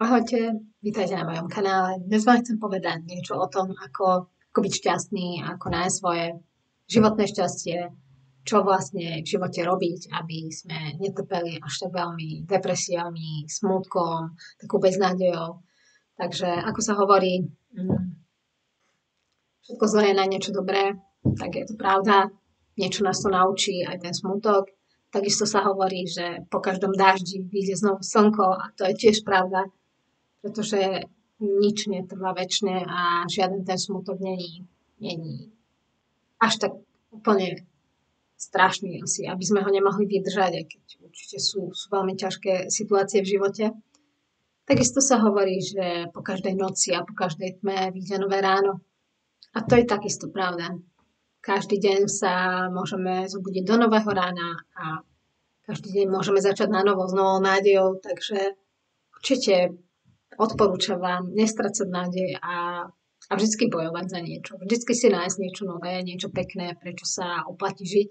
Ahojte, vítajte na mojom kanále. Dnes vám chcem povedať niečo o tom, ako byť šťastný, ako nájsť svoje životné šťastie, čo vlastne v živote robiť, aby sme netrpeli až tak veľmi depresiami, smútkom, takou beznádejou. Takže ako sa hovorí, všetko zlé je na niečo dobré, tak je to pravda. Niečo nás to naučí, aj ten smútok. Takisto sa hovorí, že po každom daždi vyjde znovu slnko a to je tiež pravda, pretože nič netrvá väčšine a žiaden ten smutok není až tak úplne strašný asi, aby sme ho nemohli vydržať, aj keď určite sú veľmi ťažké situácie v živote. Takisto sa hovorí, že po každej noci a po každej tme vyjde nové ráno. A to je takisto pravda. Každý deň sa môžeme zobudiť do nového rána a každý deň môžeme začať na novo s novou nádejou, takže určite odporúčam vám nestrácať nádej a vždycky bojovať za niečo. Vždycky si nájsť niečo nové, niečo pekné, prečo sa oplatí žiť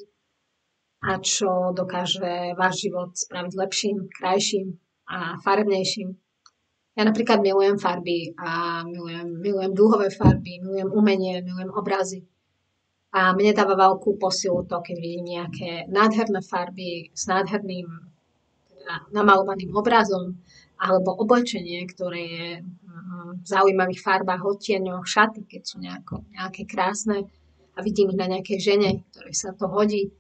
a čo dokáže váš život spraviť lepším, krajším a farebnejším. Ja napríklad milujem farby a milujem dúhové farby, milujem umenie, milujem obrazy. A mne dáva veľkú posilu to, keď vidím nejaké nádherné farby s nádherným teda namalovaným obrazom alebo oblečenie, ktoré je v zaujímavých farbách, odtieňoch, šaty, keď sú nejaké krásne a vidím ich na nejakej žene, ktorej sa to hodí.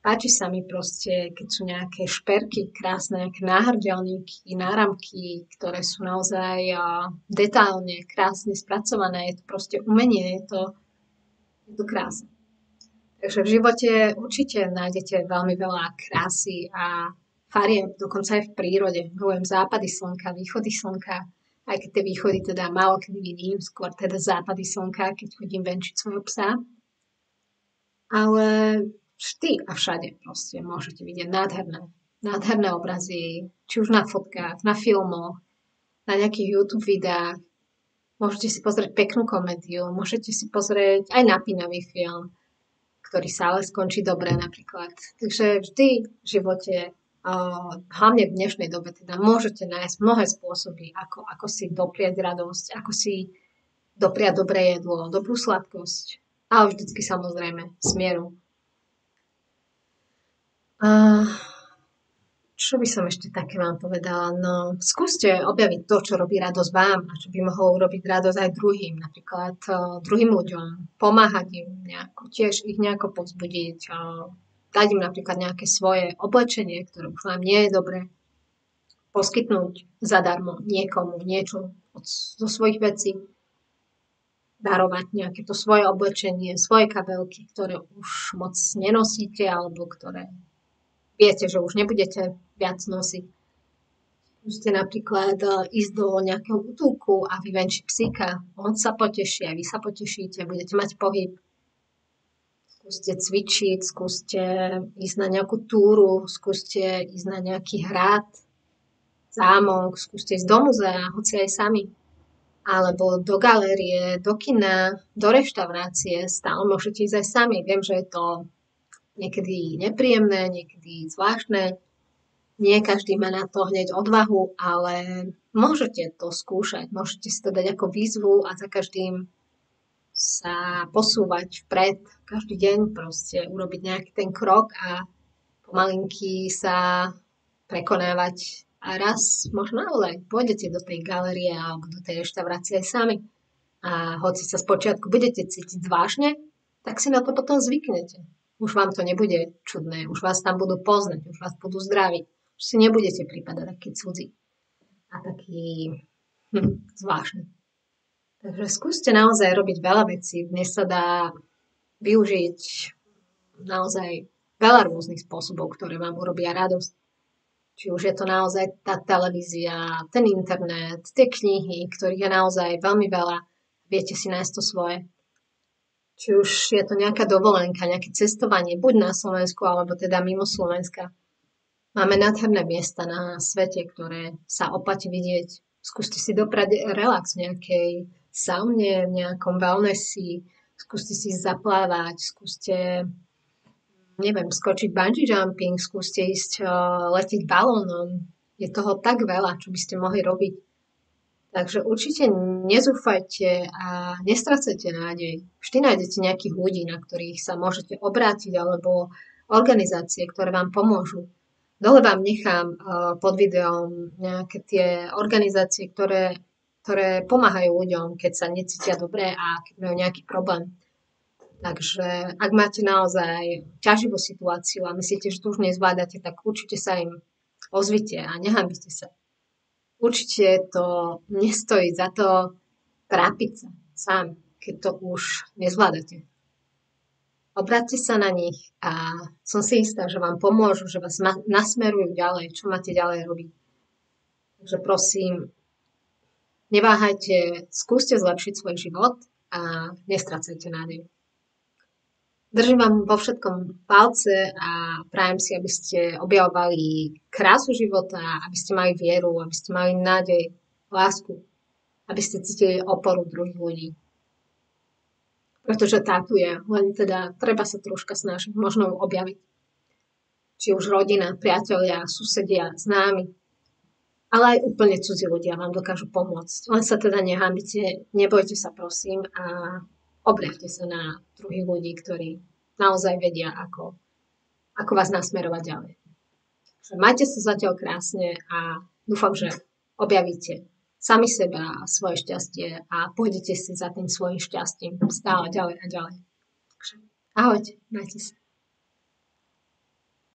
Páči sa mi proste, keď sú nejaké šperky krásne, nejaké náhrdelníky, náramky, ktoré sú naozaj detailne, krásne spracované. Je to proste umenie, je to krásne. Takže v živote určite nájdete veľmi veľa krásy a fariem, dokonca aj v prírode. Milujem západy slnka, východy slnka, aj keď tie východy teda málo kedy vidím, skôr teda západy slnka, keď chodím venčiť svojho psa. Ale vždy a všade proste môžete vidieť nádherné obrazy, či už na fotkách, na filmoch, na nejakých YouTube videách. Môžete si pozrieť peknú komédiu, môžete si pozrieť aj napínavý film, ktorý sa ale skončí dobre napríklad. Takže vždy v živote, hlavne v dnešnej dobe, teda môžete nájsť mnohé spôsoby, ako si dopriať radosť, ako si dopriať dobré jedlo, dobrú sladkosť. Ale vždycky samozrejme s mierou. Čo by som ešte také vám povedala? No, skúste objaviť to, čo robí radosť vám a čo by mohlo urobiť radosť aj druhým. Napríklad druhým ľuďom. Pomáhať im nejako, tiež ich nejako povzbudiť. Dať im napríklad nejaké svoje oblečenie, ktoré už vám nie je dobré. Poskytnúť zadarmo niekomu niečo zo svojich vecí. Darovať nejaké to svoje oblečenie, svoje kabelky, ktoré už moc nenosíte alebo ktoré viete, že už nebudete viac nosiť. Skúste napríklad ísť do nejakého útulku a vyvenčiť psíka. On sa poteší a vy sa potešíte, budete mať pohyb. Skúste cvičiť, skúste ísť na nejakú túru, skúste ísť na nejaký hrad, zámok, skúste ísť do muzea, hoci aj sami. Alebo do galérie, do kina, do reštaurácie, stále môžete ísť aj sami. Viem, že je to niekedy nepríjemné, niekedy zvláštne. Nie každý má na to hneď odvahu, ale môžete to skúšať. Môžete si to dať ako výzvu a za každým sa posúvať vpred. Každý deň proste urobiť nejaký ten krok a pomalinky sa prekonávať. A raz možno naozaj pôjdete do tej galérie alebo do tej reštaurácie aj sami. A hoci sa spočiatku budete cítiť zvláštne, tak si na to potom zvyknete. Už vám to nebude čudné, už vás tam budú poznať, už vás budú zdraviť. Už si nebudete pripadať taký cudzí a taký zvláštny. Takže skúste naozaj robiť veľa vecí. Dnes sa dá využiť naozaj veľa rôznych spôsobov, ktoré vám urobia radosť. Či už je to naozaj tá televízia, ten internet, tie knihy, ktorých je naozaj veľmi veľa. Viete si nájsť to svoje. Či už je to nejaká dovolenka, nejaké cestovanie, buď na Slovensku, alebo teda mimo Slovenska. Máme nádherné miesta na svete, ktoré sa oplatí vidieť. Skúste si doprať relax v nejakej saune, v nejakom wellnessi, skúste si zaplávať, skúste, neviem, skočiť bungee jumping, skúste ísť letieť balónom. Je toho tak veľa, čo by ste mohli robiť. Takže určite nezúfajte a nestracajte nádej. Vždy nájdete nejakých ľudí, na ktorých sa môžete obrátiť, alebo organizácie, ktoré vám pomôžu. Dole vám nechám pod videom nejaké tie organizácie, ktoré pomáhajú ľuďom, keď sa necítia dobre a keď majú nejaký problém. Takže ak máte naozaj ťaživú situáciu a myslíte, že to už nezvládate, tak určite sa im ozvite a nehambite sa. Určite to nestojí za to trápiť sa sám, keď to už nezvládate. Obráťte sa na nich a som si istá, že vám pomôžu, že vás nasmerujú ďalej, čo máte ďalej robiť. Takže prosím, neváhajte, skúste zlepšiť svoj život a nestracajte nádej. Držím vám vo všetkom palce a prajem si, aby ste objavovali krásu života, aby ste mali vieru, aby ste mali nádej, lásku, aby ste cítili oporu druhých ľudí. Pretože tá tu je, len teda treba sa troška snažiť, možno ju objaviť. Či už rodina, priatelia, susedia, známi, ale aj úplne cudzí ľudia vám dokážu pomôcť. Len sa teda nehambite, nebojte sa prosím a obráťte sa na druhých ľudí, ktorí naozaj vedia, ako vás nasmerovať ďalej. Majte sa zatiaľ krásne a dúfam, že objavíte sami seba a svoje šťastie a pôjdete si za tým svojím šťastím stále ďalej a ďalej. Ahojte, majte sa.